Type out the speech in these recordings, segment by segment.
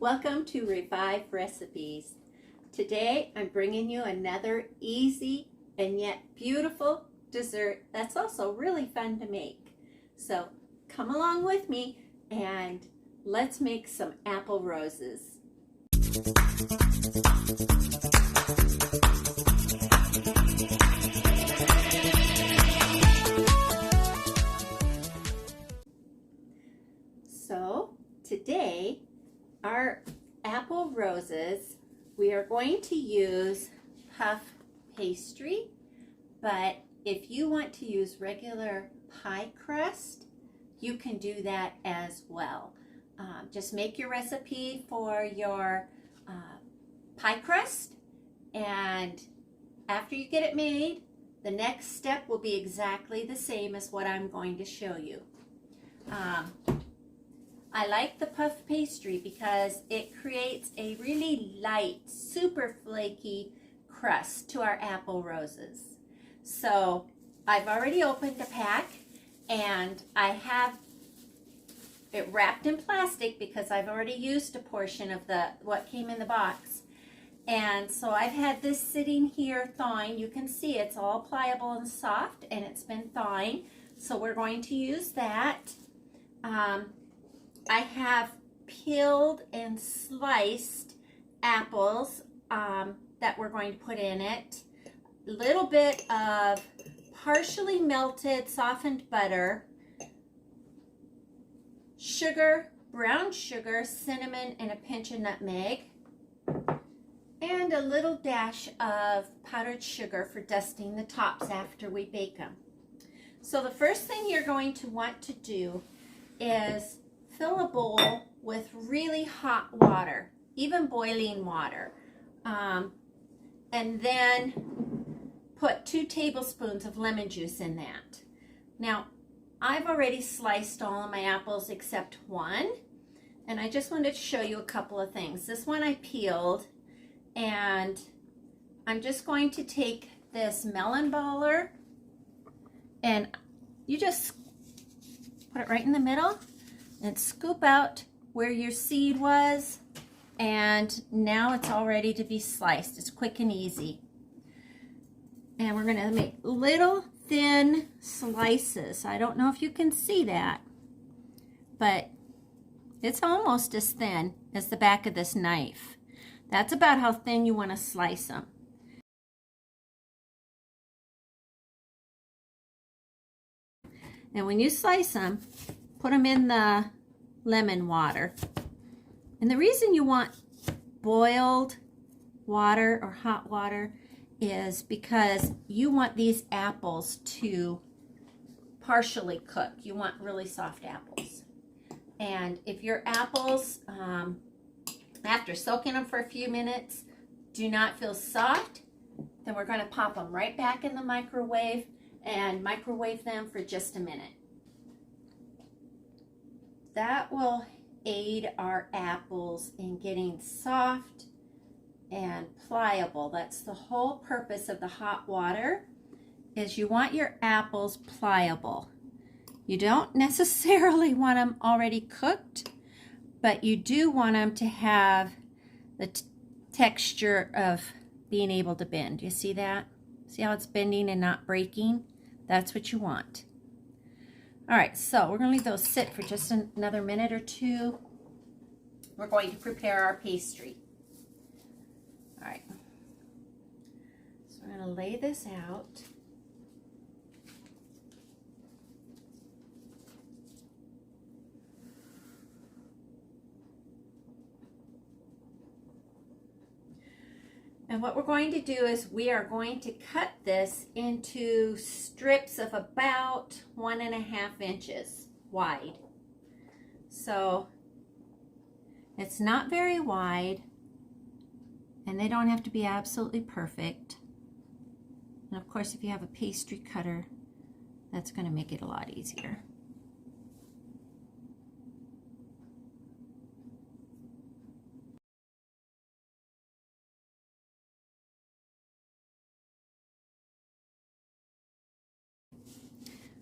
Welcome to Revive Recipes. Today I'm bringing you another easy and yet beautiful dessert that's also really fun to make. So come along with me and let's make some apple roses. So today our apple roses, we are going to use puff pastry, but if you want to use regular pie crust, you can do that as well. Just make your recipe for your pie crust, and after you get it made, the next step will be exactly the same as what I'm going to show you. I like the puff pastry because it creates a really light, super flaky crust to our apple roses. So I've already opened a pack and I have it wrapped in plastic because I've already used a portion of what came in the box. And so I've had this sitting here thawing. You can see it's all pliable and soft and it's been thawing. So we're going to use that. I have peeled and sliced apples that we're going to put in it. A little bit of partially melted softened butter, sugar, brown sugar, cinnamon, and a pinch of nutmeg, and a little dash of powdered sugar for dusting the tops after we bake them. So the first thing you're going to want to do is fill a bowl with really hot water, even boiling water, and then put 2 tablespoons of lemon juice in that. Now, I've already sliced all of my apples except one, and I just wanted to show you a couple of things. This one I peeled, and I'm just going to take this melon baller, and you just put it right in the middle and scoop out where your seed was, and now it's all ready to be sliced. It's quick and easy. And we're going to make little thin slices. I don't know if you can see that, but it's almost as thin as the back of this knife. That's about how thin you want to slice them. And when you slice them, put them in the lemon water. And the reason you want boiled water or hot water is because you want these apples to partially cook. You want really soft apples. And if your apples, after soaking them for a few minutes, do not feel soft, then we're going to pop them right back in the microwave and microwave them for just a minute. That will aid our apples in getting soft and pliable. That's the whole purpose of the hot water, is you want your apples pliable. You don't necessarily want them already cooked, but you do want them to have the texture of being able to bend. You see that? See how it's bending and not breaking? That's what you want. All right, so we're going to leave those sit for just another minute or two. We're going to prepare our pastry. All right, so we're going to lay this out. And what we're going to do is we are going to cut this into strips of about 1.5 inches wide. So it's not very wide, and they don't have to be absolutely perfect. And of course, if you have a pastry cutter, that's going to make it a lot easier.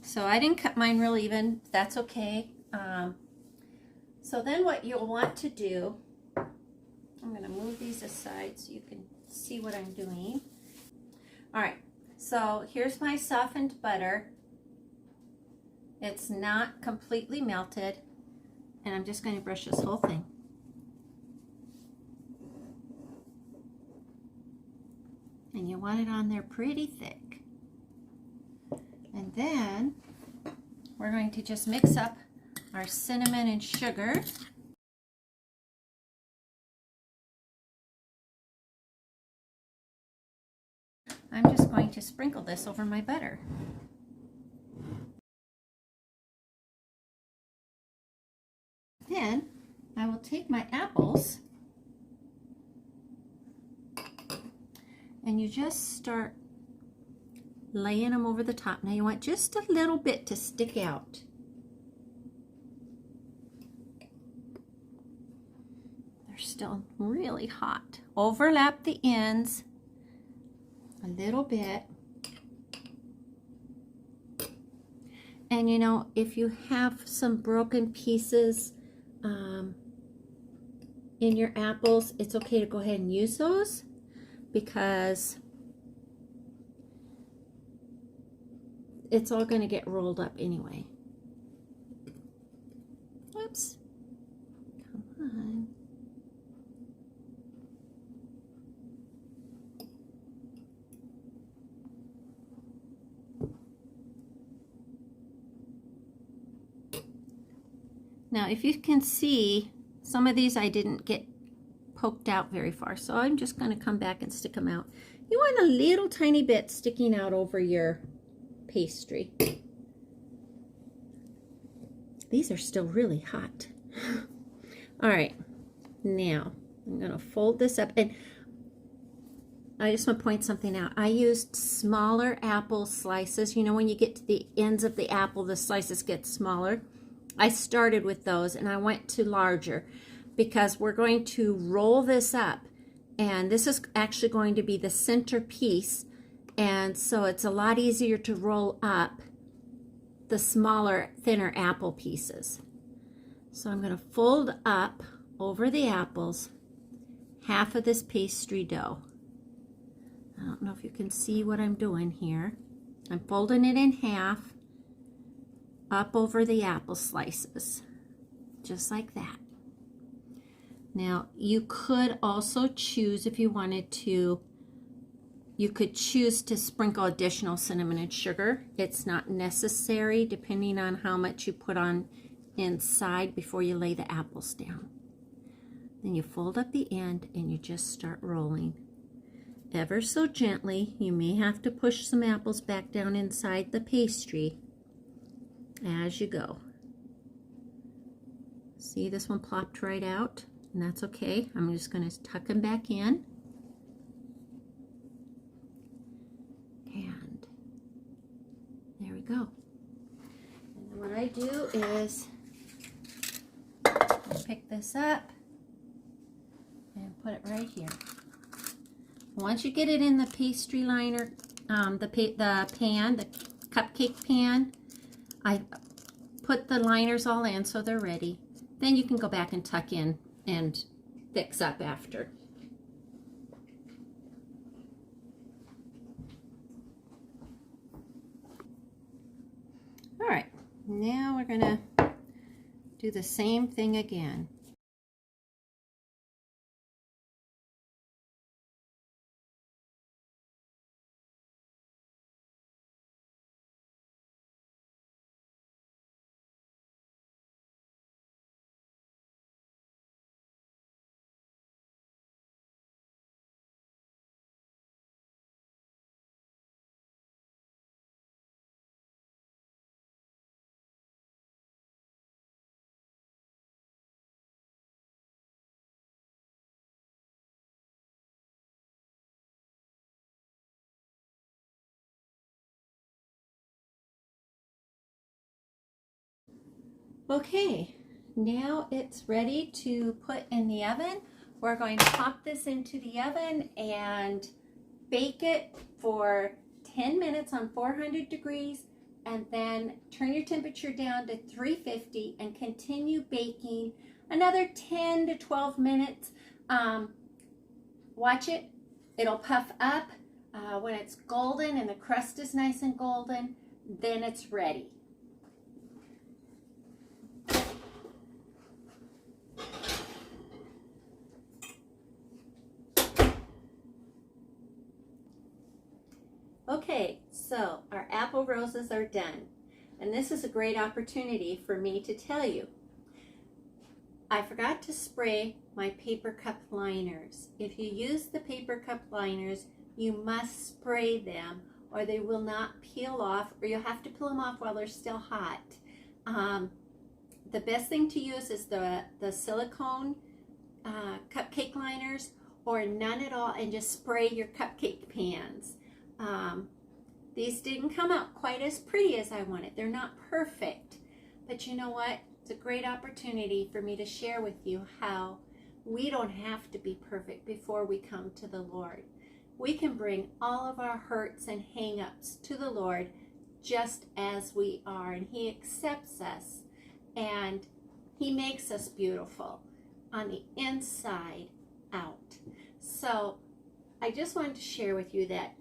So I didn't cut mine real even. That's okay. So then what you'll want to do I'm going to move these aside so you can see what I'm doing. All right, so here's my softened butter. It's not completely melted, and I'm just going to brush this whole thing. And you want it on there pretty thick. And then we're going to just mix up our cinnamon and sugar. I'm just going to sprinkle this over my butter. Then I will take my apples and you just start laying them over the top. Now you want just a little bit to stick out. They're still really hot. Overlap the ends a little bit. And you know, if you have some broken pieces in your apples, it's okay to go ahead and use those, because it's all going to get rolled up anyway. Oops. Come on. Now, if you can see, some of these I didn't get poked out very far, so I'm just going to come back and stick them out. You want a little tiny bit sticking out over your pastry. These are still really hot. All right, now I'm going to fold this up, and I just want to point something out. I used smaller apple slices. You know, when you get to the ends of the apple, the slices get smaller. I started with those and I went to larger because we're going to roll this up, and this is actually going to be the center piece, and so it's a lot easier to roll up the smaller, thinner apple pieces. So I'm going to fold up over the apples half of this pastry dough. I don't know if you can see what I'm doing here. I'm folding it in half up over the apple slices, just like that. Now, you could also choose, if you wanted to, you could choose to sprinkle additional cinnamon and sugar. It's not necessary, depending on how much you put on inside before you lay the apples down. Then you fold up the end and you just start rolling. Ever so gently. You may have to push some apples back down inside the pastry as you go. See, this one plopped right out, and that's okay. I'm just going to tuck them back in. And there we go. And then what I do is I pick this up and put it right here. Once you get it in the pastry liner, the cupcake pan, I put the liners all in so they're ready. Then you can go back and tuck in and fix up after. All right, now we're gonna do the same thing again. Okay, now it's ready to put in the oven. We're going to pop this into the oven and bake it for 10 minutes on 400 degrees, and then turn your temperature down to 350 and continue baking another 10 to 12 minutes. Watch it. It'll puff up. When it's golden and the crust is nice and golden, then it's ready. Okay, so our apple roses are done. And this is a great opportunity for me to tell you, I forgot to spray my paper cup liners. If you use the paper cup liners, you must spray them or they will not peel off, or you'll have to peel them off while they're still hot. The best thing to use is the silicone cupcake liners, or none at all, and just spray your cupcake pans. These didn't come out quite as pretty as I wanted. They're not perfect, but you know what? It's a great opportunity for me to share with you how we don't have to be perfect before we come to the Lord. We can bring all of our hurts and hang-ups to the Lord just as we are, and He accepts us, and He makes us beautiful on the inside out. So I just wanted to share with you that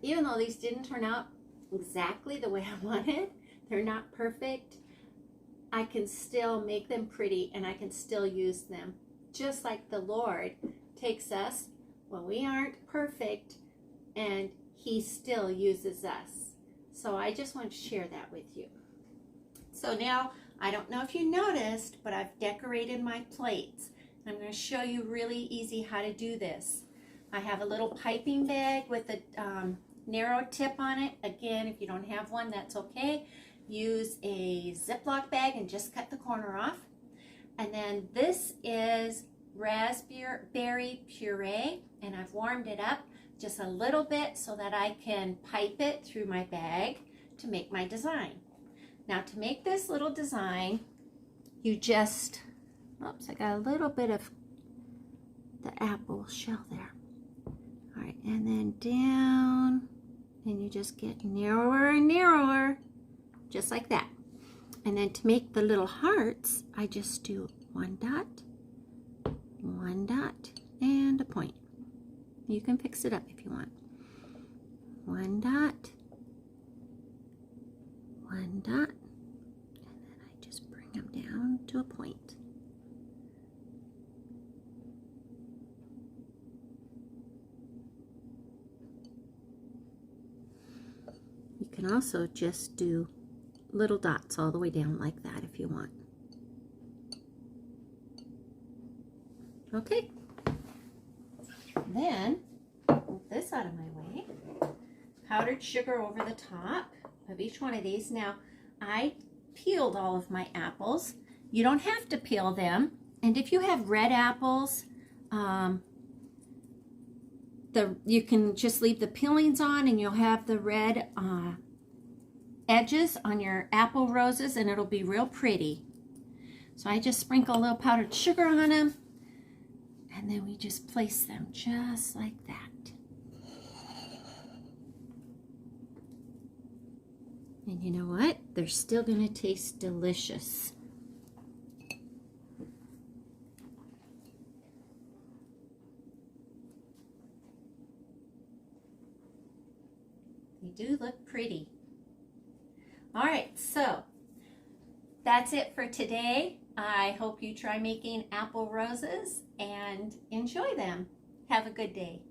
even though these didn't turn out exactly the way I wanted, they're not perfect, I can still make them pretty and I can still use them. Just like the Lord takes us when we aren't perfect and He still uses us. So I just want to share that with you. So now, I don't know if you noticed, but I've decorated my plates. I'm going to show you really easy how to do this. I have a little piping bag with a narrow tip on it. Again, if you don't have one, that's okay. Use a Ziploc bag and just cut the corner off. And then this is raspberry puree, and I've warmed it up just a little bit so that I can pipe it through my bag to make my design. Now, to make this little design, you just, oops, I got a little bit of the apple shell there. All right, and then down, and you just get narrower and narrower, just like that. And then to make the little hearts, I just do one dot, and a point. You can fix it up if you want. One dot, and then I just bring them down to a point. You can also just do little dots all the way down like that if you want. Okay, then move this out of my way. Powdered sugar over the top of each one of these. Now, I peeled all of my apples. You don't have to peel them, and if you have red apples, you can just leave the peelings on and you'll have the red edges on your apple roses, and it'll be real pretty. So I just sprinkle a little powdered sugar on them, and then we just place them just like that. And you know what? They're still going to taste delicious. They do look pretty. All right, so that's it for today. I hope you try making apple roses and enjoy them. Have a good day.